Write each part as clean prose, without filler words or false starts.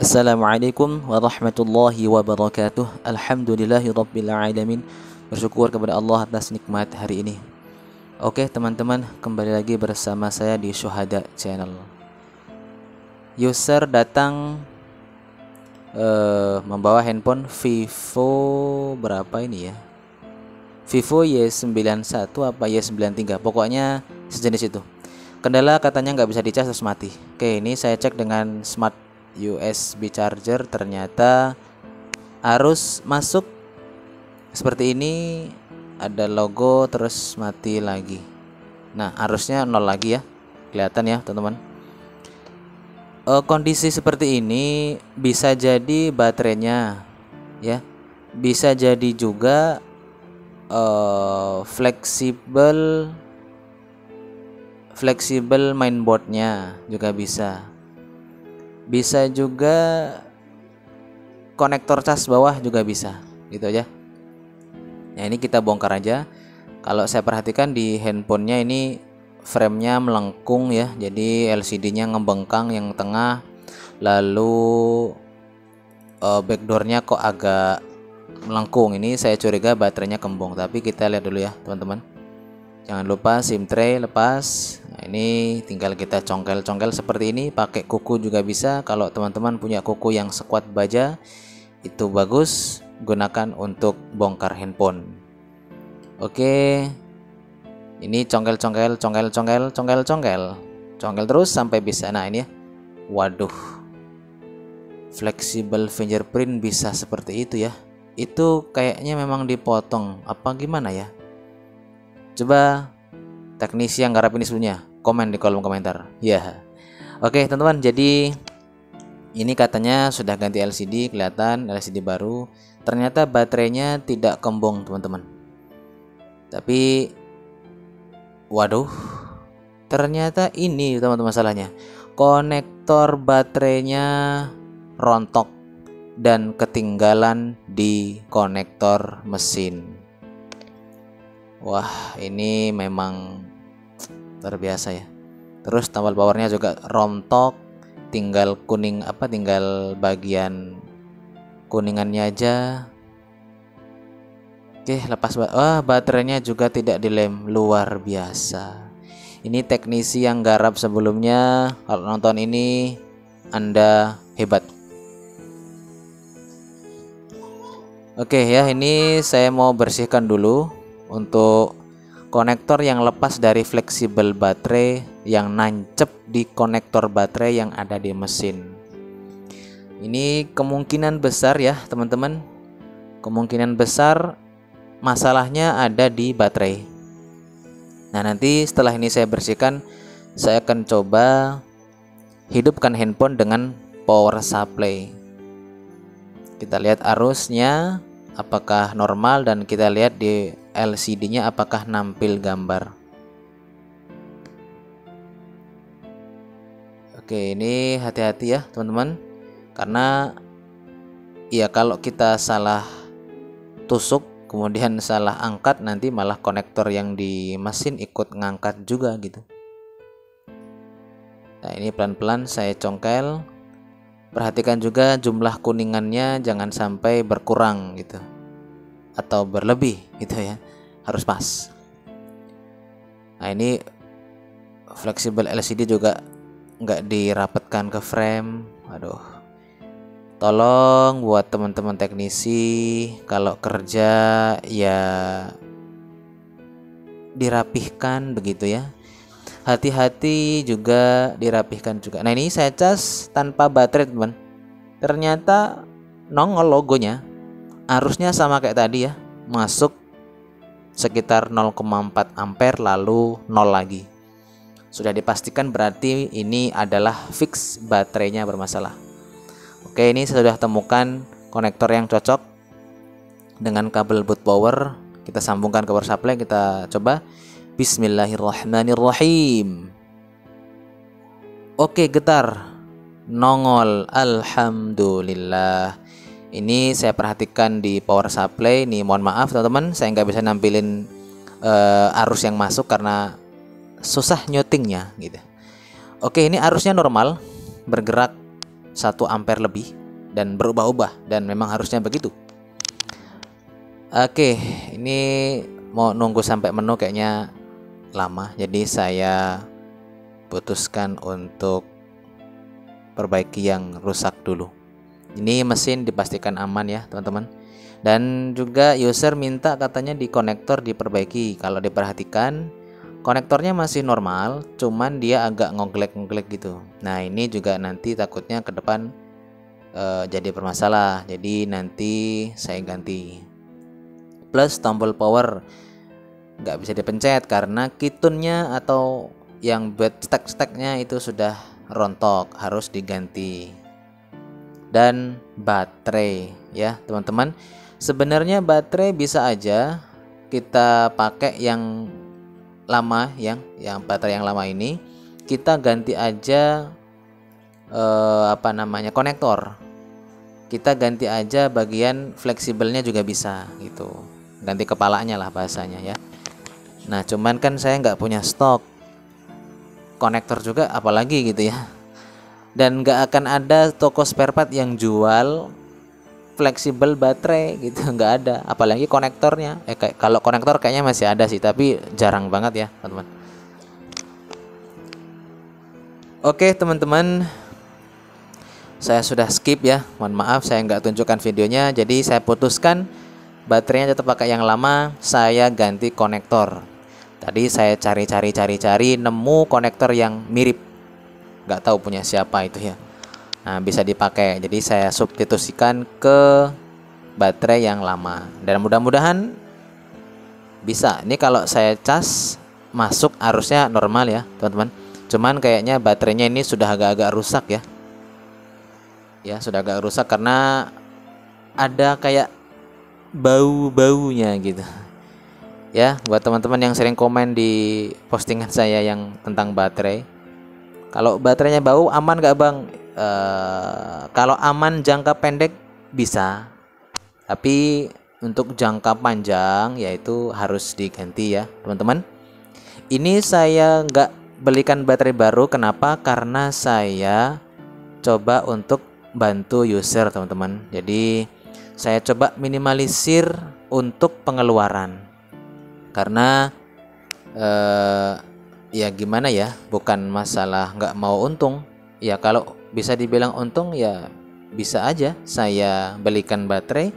Assalamualaikum warahmatullahi wabarakatuh. Alhamdulillahirabbil alamin. Bersyukur kepada Allah atas nikmat hari ini. Oke teman-teman, kembali lagi bersama saya di Syuhada Channel. User datang membawa handphone Vivo berapa ini ya? Vivo Y91 apa Y93, pokoknya sejenis itu. Kendala katanya nggak bisa dicas terus mati. Oke, ini saya cek dengan smart USB charger, ternyata arus masuk seperti ini, ada logo terus mati lagi. Nah, arusnya nol lagi ya, kelihatan ya teman-teman. Kondisi seperti ini bisa jadi baterainya ya, bisa jadi juga fleksibel mainboardnya juga bisa juga konektor cas bawah juga bisa, gitu aja. Nah, ini kita bongkar aja. Kalau saya perhatikan di handphonenya ini framenya melengkung ya, jadi LCD-nya ngebengkang yang tengah, lalu backdoornya kok agak melengkung. Ini saya curiga baterainya kembung, tapi kita lihat dulu ya teman-teman. Jangan lupa SIM tray lepas. Nah, ini tinggal kita congkel-congkel seperti ini, pakai kuku juga bisa. Kalau teman-teman punya kuku yang sekuat baja, itu bagus, gunakan untuk bongkar handphone. Oke. Ini congkel terus sampai bisa. Nah, ini ya. Waduh. Flexible fingerprint bisa seperti itu ya. Itu kayaknya memang dipotong apa gimana ya? Coba teknisi yang garap ini sebenarnya komen di kolom komentar ya. Oke teman-teman, jadi ini katanya sudah ganti LCD, kelihatan LCD baru. Ternyata baterainya tidak kembung teman-teman, tapi waduh, ternyata ini teman-teman masalahnya, konektor baterainya rontok dan ketinggalan di konektor mesin. Wah, ini memang luar biasa ya. Terus tombol powernya juga rontok, tinggal tinggal bagian kuningannya aja. Oke, lepas. Baterainya juga tidak dilem, luar biasa. Ini teknisi yang garap sebelumnya, kalau nonton ini Anda hebat. Oke ya, ini saya mau bersihkan dulu untuk konektor yang lepas dari fleksibel baterai yang nancep di konektor baterai yang ada di mesin. Ini kemungkinan besar ya teman-teman, kemungkinan besar masalahnya ada di baterai. Nah, nanti setelah ini saya bersihkan, saya akan coba hidupkan handphone dengan power supply. Kita lihat arusnya apakah normal, dan kita lihat di LCD-nya apakah nampil gambar. Oke, ini hati-hati ya teman-teman, karena ya kalau kita salah tusuk kemudian salah angkat, nanti malah konektor yang di mesin ikut ngangkat juga gitu. Nah, ini pelan-pelan saya congkel. Perhatikan juga jumlah kuningannya jangan sampai berkurang gitu atau berlebih gitu ya, harus pas. Nah, ini fleksibel LCD juga nggak dirapatkan ke frame. Aduh, tolong buat teman-teman teknisi kalau kerja ya dirapihkan begitu ya. Hati-hati juga dirapihkan juga. Nah, ini saya cas tanpa baterai teman. Ternyata nongol logonya. Arusnya sama kayak tadi ya, masuk sekitar 0,4 ampere lalu 0 lagi. Sudah dipastikan berarti ini adalah fix baterainya bermasalah. Oke, ini saya sudah temukan konektor yang cocok dengan kabel boot power. Kita sambungkan ke power supply, kita coba. Bismillahirrahmanirrahim. Oke, getar, nongol, alhamdulillah. Ini saya perhatikan di power supply. Nih, mohon maaf teman-teman, saya nggak bisa nampilin arus yang masuk karena susah nyotingnya gitu. Oke, ini arusnya normal, bergerak 1 ampere lebih dan berubah-ubah, dan memang harusnya begitu. Oke, ini mau nunggu sampai penuh kayaknya lama, jadi saya putuskan untuk perbaiki yang rusak dulu. Ini mesin dipastikan aman ya teman-teman. Dan juga user minta katanya di konektor diperbaiki. Kalau diperhatikan konektornya masih normal, cuman dia agak ngoglek-ngoglek gitu. Nah ini juga nanti takutnya ke depan jadi bermasalah. Jadi nanti saya ganti. Plus tombol power nggak bisa dipencet karena kitunnya atau yang buat stek-steknya itu sudah rontok, harus diganti. Dan baterai ya teman-teman, sebenarnya baterai bisa aja kita pakai yang lama, yang baterai yang lama ini kita ganti aja konektor. Kita ganti aja bagian fleksibelnya juga bisa gitu, ganti kepalanya lah bahasanya ya. Nah cuman kan saya nggak punya stok konektor juga apalagi gitu ya, dan nggak akan ada toko spare part yang jual fleksibel baterai gitu, nggak ada, apalagi konektornya. Kalau konektor kayaknya masih ada sih, tapi jarang banget ya teman-teman. Oke teman-teman, saya sudah skip ya, mohon maaf saya nggak tunjukkan videonya. Jadi saya putuskan baterainya tetap pakai yang lama, saya ganti konektor. Tadi saya cari nemu konektor yang mirip, nggak tahu punya siapa itu ya. Nah bisa dipakai, jadi saya substitusikan ke baterai yang lama dan mudah-mudahan bisa. Ini kalau saya cas masuk arusnya normal ya teman-teman. Cuman kayaknya baterainya ini sudah agak-agak rusak ya. Ya sudah agak rusak karena ada kayak bau-baunya gitu. Ya buat teman-teman yang sering komen di postingan saya yang tentang baterai, kalau baterainya bau aman gak bang? Kalau aman jangka pendek bisa, tapi untuk jangka panjang yaitu harus diganti ya teman-teman. Ini saya nggak belikan baterai baru, kenapa? Karena saya coba untuk bantu user teman-teman. Jadi saya coba minimalisir untuk pengeluaran, karena ya gimana ya, bukan masalah nggak mau untung ya. Kalau bisa dibilang untung ya bisa aja saya belikan baterai,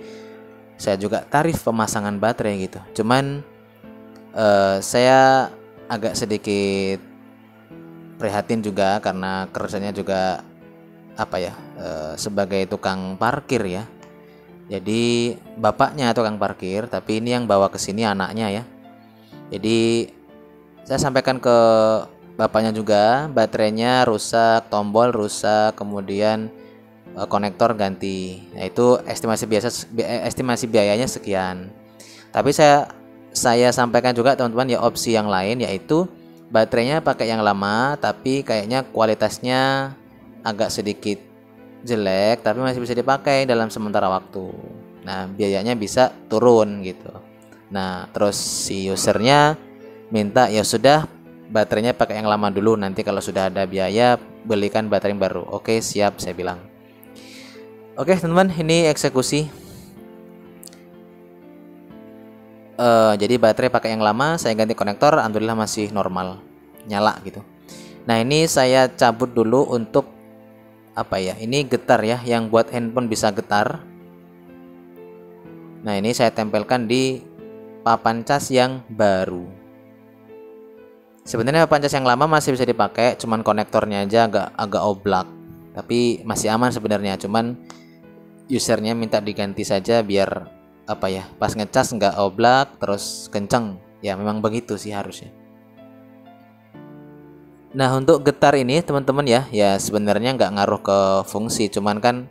saya juga tarif pemasangan baterai gitu. Cuman saya agak sedikit prihatin juga karena kerjanya juga sebagai tukang parkir ya. Jadi bapaknya tukang parkir, tapi ini yang bawa ke sini anaknya ya. Jadi saya sampaikan ke bapaknya juga, baterainya rusak, tombol rusak, kemudian konektor ganti. Nah itu estimasi biayanya sekian. Tapi saya sampaikan juga teman-teman ya opsi yang lain, yaitu baterainya pakai yang lama tapi kayaknya kualitasnya agak sedikit jelek, tapi masih bisa dipakai dalam sementara waktu. Nah biayanya bisa turun gitu. Nah terus si usernya minta ya sudah baterainya pakai yang lama dulu, nanti kalau sudah ada biaya belikan baterai yang baru. Oke siap, saya bilang. Oke teman-teman, ini eksekusi. Jadi baterai pakai yang lama, saya ganti konektor, alhamdulillah masih normal, nyala gitu. Nah ini saya cabut dulu untuk ini getar ya, yang buat handphone bisa getar. Nah ini saya tempelkan di papan cas yang baru. Sebenarnya papan cas yang lama masih bisa dipakai, cuman konektornya aja agak oblak, tapi masih aman sebenarnya. Cuman usernya minta diganti saja biar pas ngecas nggak oblak terus kenceng. Ya memang begitu sih harusnya. Nah untuk getar ini teman-teman ya sebenarnya nggak ngaruh ke fungsi, cuman kan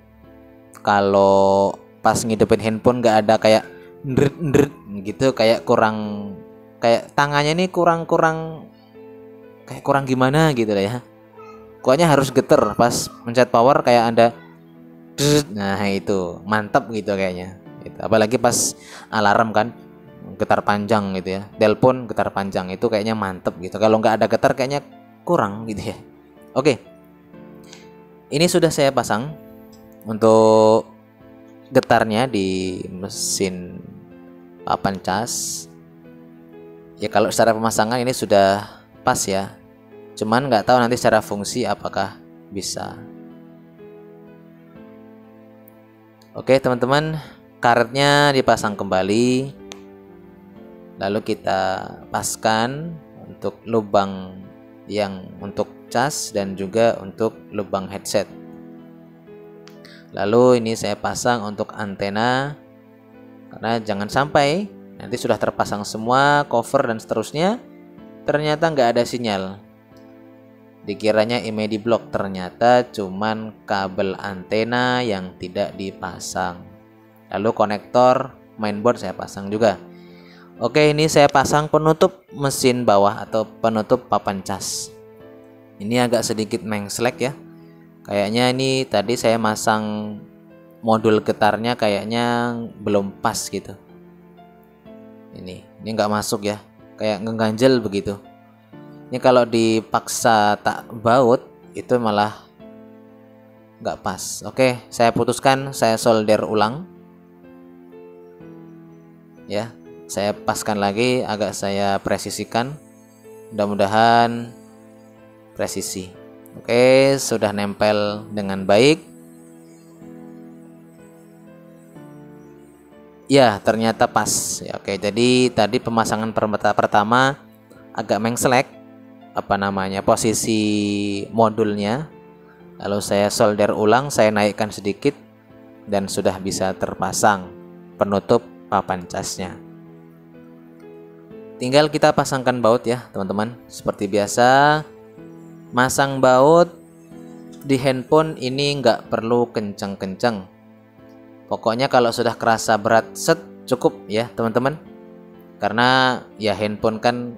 kalau pas ngidupin handphone nggak ada kayak ndret gitu, kayak tangannya ini kurang gimana gitu lah ya. Pokoknya harus getar pas mencet power, kayak ada nah itu mantap gitu kayaknya gitu. Apalagi pas alarm kan getar panjang gitu ya, telepon getar panjang itu kayaknya mantep gitu. Kalau nggak ada getar kayaknya kurang gitu ya. Oke, Ini sudah saya pasang untuk getarnya di mesin papan cas. Ya kalau secara pemasangan ini sudah pas ya. Cuman nggak tahu nanti secara fungsi apakah bisa. Oke teman-teman, karetnya dipasang kembali. Lalu kita paskan untuk lubang yang untuk cas dan juga untuk lubang headset. Lalu ini saya pasang untuk antena, karena jangan sampai nanti sudah terpasang semua cover dan seterusnya ternyata nggak ada sinyal. Dikiranya IMEI block, ternyata cuman kabel antena yang tidak dipasang. Lalu konektor mainboard saya pasang juga. Oke, ini saya pasang penutup mesin bawah atau penutup papan cas. Ini agak sedikit mengslek ya. Kayaknya ini tadi saya masang modul getarnya kayaknya belum pas gitu. Ini nggak masuk ya, kayak ngeganjel begitu. Ini kalau dipaksa tak baut itu malah nggak pas. Oke, saya putuskan, saya solder ulang. Ya, saya paskan lagi, agak saya presisikan. Mudah-mudahan presisi. Oke, sudah nempel dengan baik. Ya, ternyata pas. Ya, oke, jadi tadi pemasangan pertama agak mengselek posisi modulnya. Lalu saya solder ulang, saya naikkan sedikit dan sudah bisa terpasang penutup papan casnya. Tinggal kita pasangkan baut ya teman-teman. Seperti biasa, masang baut di handphone ini nggak perlu kenceng-kenceng. Pokoknya kalau sudah kerasa berat set cukup ya teman-teman. Karena ya handphone kan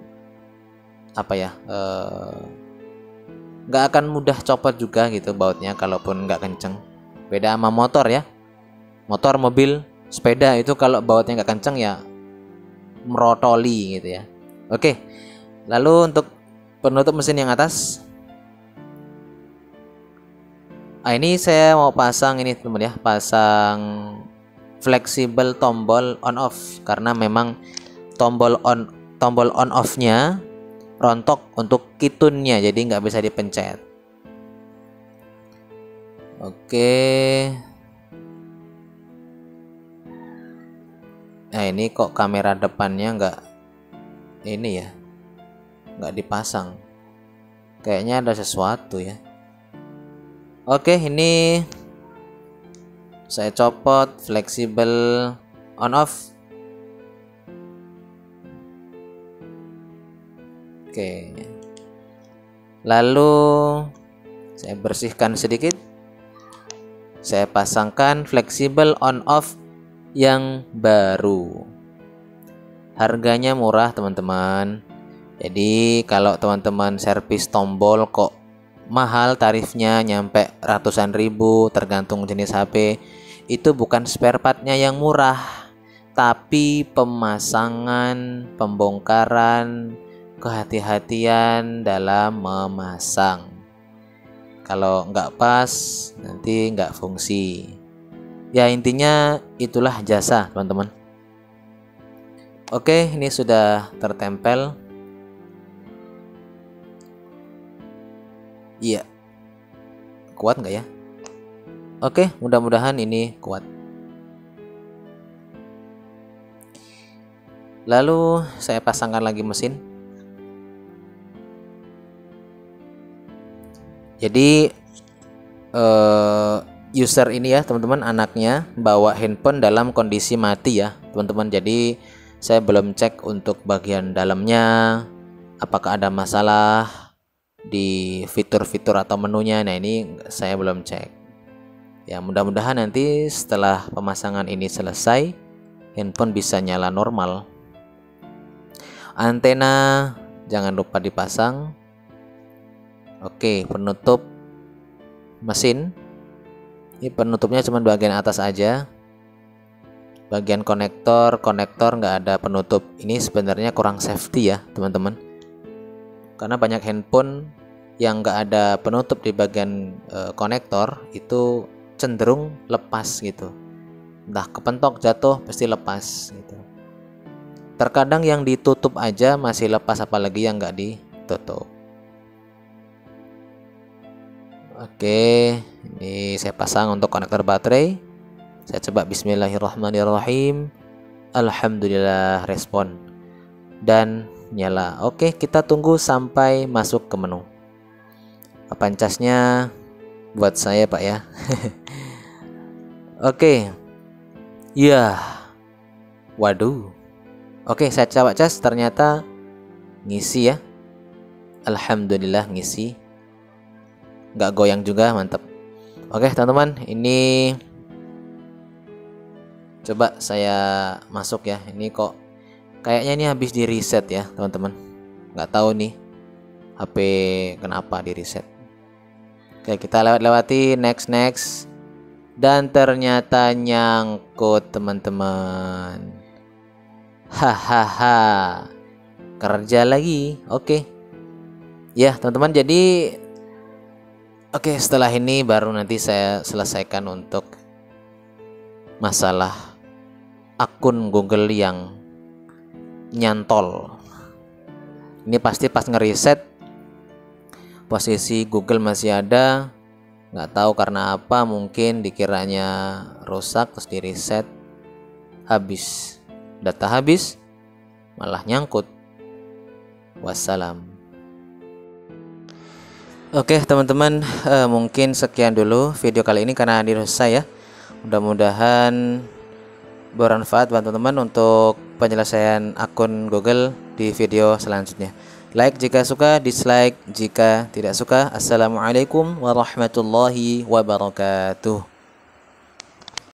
nggak akan mudah copot juga gitu bautnya kalaupun nggak kenceng. Beda sama motor ya. Motor, mobil, sepeda itu kalau bautnya nggak kenceng ya merotoli gitu ya. Oke, lalu untuk penutup mesin yang atas, ini saya mau pasang ini teman-teman ya, pasang fleksibel tombol on off, karena memang tombol on off nya rontok untuk kitunnya, jadi nggak bisa dipencet. Oke. Nah ini kok kamera depannya nggak dipasang, kayaknya ada sesuatu ya. Oke, ini saya copot fleksibel on off. Oke, lalu saya bersihkan sedikit, saya pasangkan fleksibel on off yang baru. Harganya murah teman-teman. Jadi kalau teman-teman servis tombol kok mahal tarifnya, nyampe ratusan ribu tergantung jenis HP, itu bukan spare partnya yang murah, tapi pemasangan, pembongkaran, kehati-hatian dalam memasang. Kalau nggak pas nanti nggak fungsi. Ya intinya itulah jasa teman-teman. Oke, ini sudah tertempel. Iya, kuat nggak ya? Oke, mudah-mudahan ini kuat. Lalu saya pasangkan lagi mesin. Jadi user ini ya teman-teman, anaknya bawa handphone dalam kondisi mati ya teman-teman. Jadi saya belum cek untuk bagian dalamnya apakah ada masalah di fitur-fitur atau menunya. Nah ini saya belum cek ya, mudah-mudahan nanti setelah pemasangan ini selesai handphone bisa nyala normal. Antena jangan lupa dipasang. Oke, penutup mesin ini penutupnya cuma bagian atas aja, bagian konektor nggak ada penutup. Ini sebenarnya kurang safety ya teman-teman, karena banyak handphone yang nggak ada penutup di bagian konektor itu cenderung lepas gitu. Entah kepentok jatuh pasti lepas gitu. Terkadang yang ditutup aja masih lepas, apalagi yang nggak ditutup. Oke, ini saya pasang untuk konektor baterai. Saya coba bismillahirrahmanirrahim. Alhamdulillah, respon dan nyala. Oke, kita tunggu sampai masuk ke menu. Kapan casnya buat saya Pak ya. Oke. Ya. Waduh. Oke, saya coba cas, ternyata ngisi ya. Alhamdulillah ngisi. Nggak goyang juga, mantap. Oke teman-teman, ini coba saya masuk ya. Ini kok kayaknya ini habis di reset ya teman-teman. Nggak tahu nih HP kenapa di reset. Oke, kita lewati next. Dan ternyata nyangkut teman-teman. Hahaha, kerja lagi. Oke. Ya teman-teman, jadi oke, setelah ini baru nanti saya selesaikan untuk masalah akun Google yang nyantol. Ini pasti pas ngeriset posisi Google masih ada. Nggak tahu karena apa, mungkin dikiranya rusak terus di reset, habis data habis malah nyangkut. Wassalam. Oke teman-teman, mungkin sekian dulu video kali ini karena dirasa saya. Mudah-mudahan bermanfaat buat teman-teman untuk penyelesaian akun Google di video selanjutnya. Like jika suka, dislike jika tidak suka. Assalamualaikum warahmatullahi wabarakatuh.